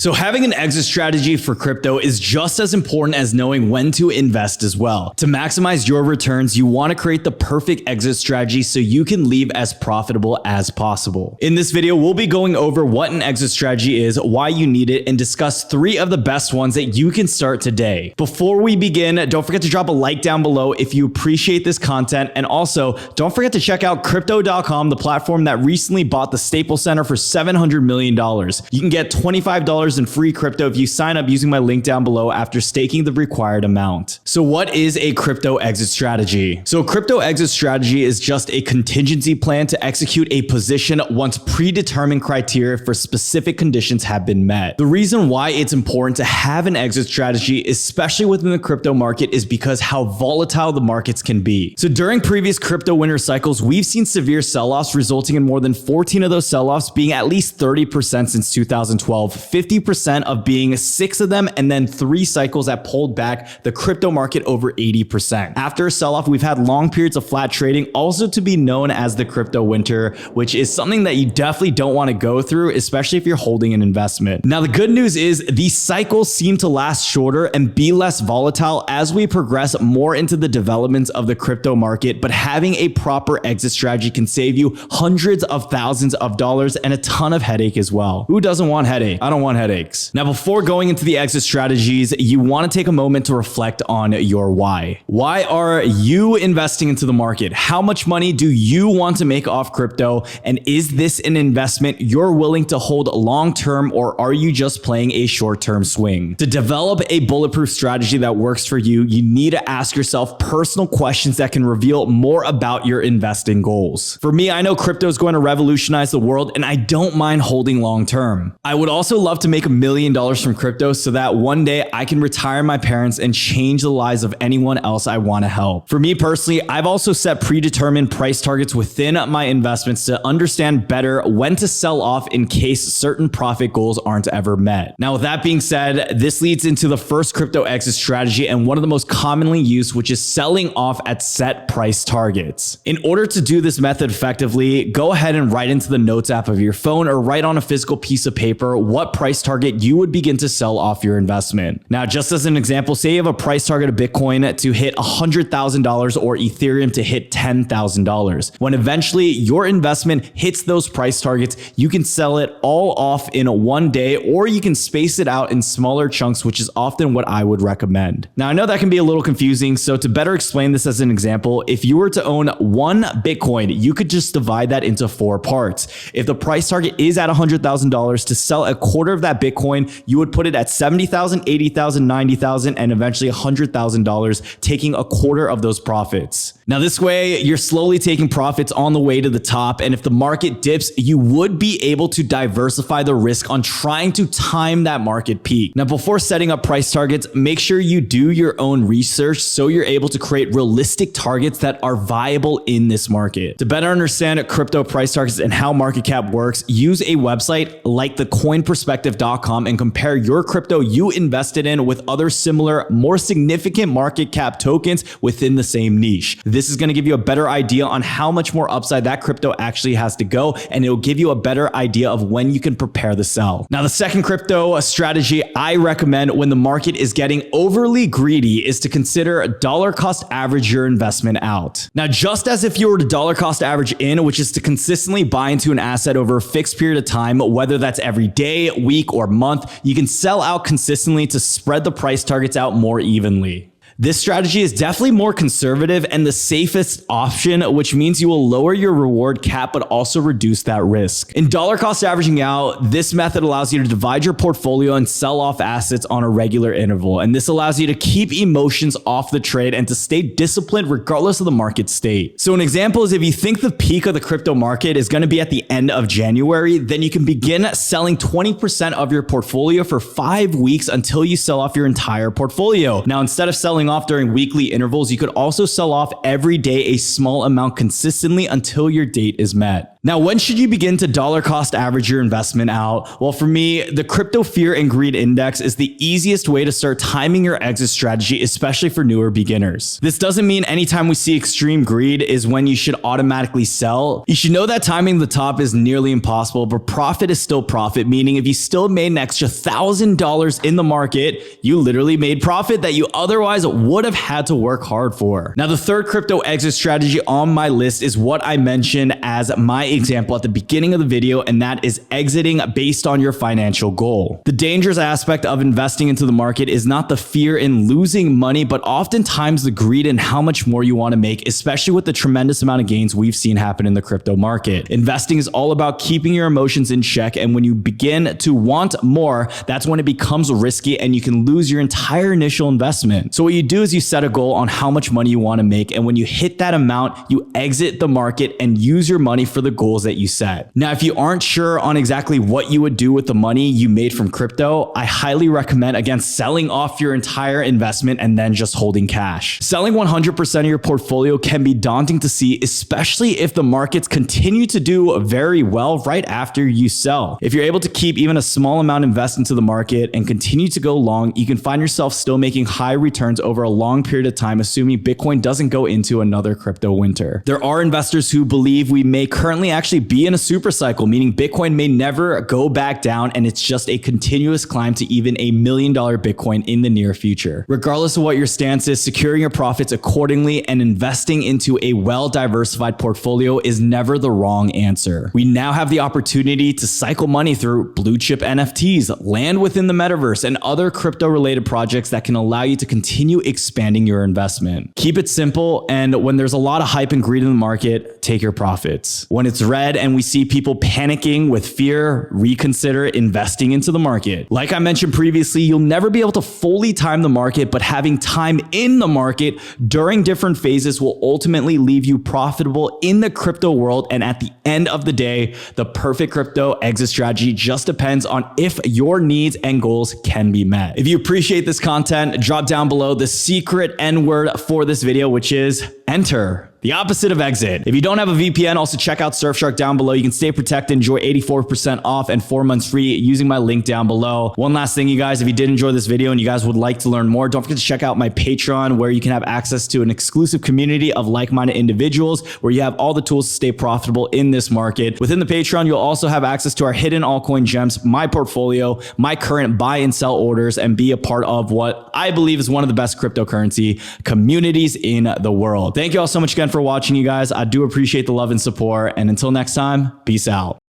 So having an exit strategy for crypto is just as important as knowing when to invest as well. To maximize your returns, you want to create the perfect exit strategy so you can leave as profitable as possible. In this video, we'll be going over what an exit strategy is, why you need it, and discuss 3 of the best ones that you can start today. Before we begin, don't forget to drop a like down below if you appreciate this content, and also don't forget to check out Crypto.com, the platform that recently bought the Staples Center for $700 million. You can get $25 in free crypto if you sign up using my link down below after staking the required amount. So what is a crypto exit strategy? So a crypto exit strategy is just a contingency plan to execute a position once predetermined criteria for specific conditions have been met. The reason why it's important to have an exit strategy, especially within the crypto market, is because how volatile the markets can be. So during previous crypto winter cycles, we've seen severe sell-offs resulting in more than 14 of those sell-offs being at least 30% since 2012, 50% of being 6 of them, and then 3 cycles that pulled back the crypto market over 80%. After a sell-off, we've had long periods of flat trading, also to be known as the crypto winter, which is something that you definitely don't want to go through, especially if you're holding an investment. Now, the good news is these cycles seem to last shorter and be less volatile as we progress more into the developments of the crypto market, but having a proper exit strategy can save you hundreds of thousands of dollars and a ton of headache as well. Who doesn't want headache? I don't want headaches. Now, before going into the exit strategies, you want to take a moment to reflect on your why. Why are you investing into the market? How much money do you want to make off crypto? And is this an investment you're willing to hold long-term, or are you just playing a short-term swing? To develop a bulletproof strategy that works for you, you need to ask yourself personal questions that can reveal more about your investing goals. For me, I know crypto is going to revolutionize the world, and I don't mind holding long-term. I would also love to make $1 million from crypto so that one day I can retire my parents and change the lives of anyone else I want to help. For me personally, I've also set predetermined price targets within my investments to understand better when to sell off in case certain profit goals aren't ever met. Now, with that being said, this leads into the first crypto exit strategy and one of the most commonly used, which is selling off at set price targets. In order to do this method effectively, go ahead and write into the notes app of your phone or write on a physical piece of paper what price target you would begin to sell off your investment. Now, just as an example, say you have a price target of Bitcoin to hit $100,000 or Ethereum to hit $10,000. When eventually your investment hits those price targets, you can sell it all off in one day, or you can space it out in smaller chunks, which is often what I would recommend. Now, I know that can be a little confusing, so to better explain this as an example, if you were to own 1 Bitcoin, you could just divide that into 4 parts. If the price target is at $100,000, to sell a quarter of that Bitcoin, you would put it at $70,000, $80,000, $90,000, and eventually $100,000, taking a quarter of those profits. Now, this way, you're slowly taking profits on the way to the top, and if the market dips, you would be able to diversify the risk on trying to time that market peak. Now, before setting up price targets, make sure you do your own research so you're able to create realistic targets that are viable in this market. To better understand crypto price targets and how market cap works, use a website like thecoinperspective.com and compare your crypto you invested in with other similar, more significant market cap tokens within the same niche. This is going to give you a better idea on how much more upside that crypto actually has to go, and it'll give you a better idea of when you can prepare the sell. Now, the second crypto strategy I recommend when the market is getting overly greedy is to consider dollar cost average your investment out. Now, just as if you were to dollar cost average in, which is to consistently buy into an asset over a fixed period of time, whether that's every day, week, or month, you can sell out consistently to spread the price targets out more evenly. This strategy is definitely more conservative and the safest option, which means you will lower your reward cap, but also reduce that risk. In dollar cost averaging out, this method allows you to divide your portfolio and sell off assets on a regular interval. And this allows you to keep emotions off the trade and to stay disciplined regardless of the market state. So an example is if you think the peak of the crypto market is going to be at the end of January, then you can begin selling 20% of your portfolio for 5 weeks until you sell off your entire portfolio. Now, instead of selling selling off during weekly intervals, you could also sell off every day a small amount consistently until your date is met. Now, when should you begin to dollar cost average your investment out? Well, for me, the Crypto Fear and Greed Index is the easiest way to start timing your exit strategy, especially for newer beginners. This doesn't mean anytime we see extreme greed is when you should automatically sell. You should know that timing the top is nearly impossible, but profit is still profit, meaning if you still made an extra $1,000 in the market, you literally made profit that you otherwise would have had to work hard for. Now, the third crypto exit strategy on my list is what I mentioned as my example at the beginning of the video, and that is exiting based on your financial goal. The dangerous aspect of investing into the market is not the fear in losing money, but oftentimes the greed in how much more you want to make, especially with the tremendous amount of gains we've seen happen in the crypto market. Investing is all about keeping your emotions in check, and when you begin to want more, that's when it becomes risky and you can lose your entire initial investment. So what you do is you set a goal on how much money you want to make, and when you hit that amount, you exit the market and use your money for the goals that you set. Now, if you aren't sure on exactly what you would do with the money you made from crypto, I highly recommend, again, selling off your entire investment and then just holding cash. Selling 100% of your portfolio can be daunting to see, especially if the markets continue to do very well right after you sell. If you're able to keep even a small amount invested into the market and continue to go long, you can find yourself still making high returns over a long period of time, assuming Bitcoin doesn't go into another crypto winter. There are investors who believe we may currently actually be in a super cycle, meaning Bitcoin may never go back down and it's just a continuous climb to even $1 million Bitcoin in the near future. Regardless of what your stance is, securing your profits accordingly and investing into a well-diversified portfolio is never the wrong answer. We now have the opportunity to cycle money through blue chip NFTs, land within the metaverse, and other crypto-related projects that can allow you to continue expanding your investment. Keep it simple, and when there's a lot of hype and greed in the market, take your profits. When it's red and we see people panicking with fear, reconsider investing into the market. Like I mentioned previously, you'll never be able to fully time the market, but having time in the market during different phases will ultimately leave you profitable in the crypto world. And at the end of the day, the perfect crypto exit strategy just depends on if your needs and goals can be met. If you appreciate this content, drop down below the secret N word for this video, which is enter. The opposite of exit. If you don't have a VPN, also check out Surfshark down below. You can stay protected, enjoy 84% off and 4 months free using my link down below. One last thing, you guys, if you did enjoy this video and you guys would like to learn more, don't forget to check out my Patreon, where you can have access to an exclusive community of like-minded individuals where you have all the tools to stay profitable in this market. Within the Patreon, you'll also have access to our hidden altcoin gems, my portfolio, my current buy and sell orders, and be a part of what I believe is one of the best cryptocurrency communities in the world. Thank you all so much again for watching, you guys. I do appreciate the love and support. And until next time, peace out.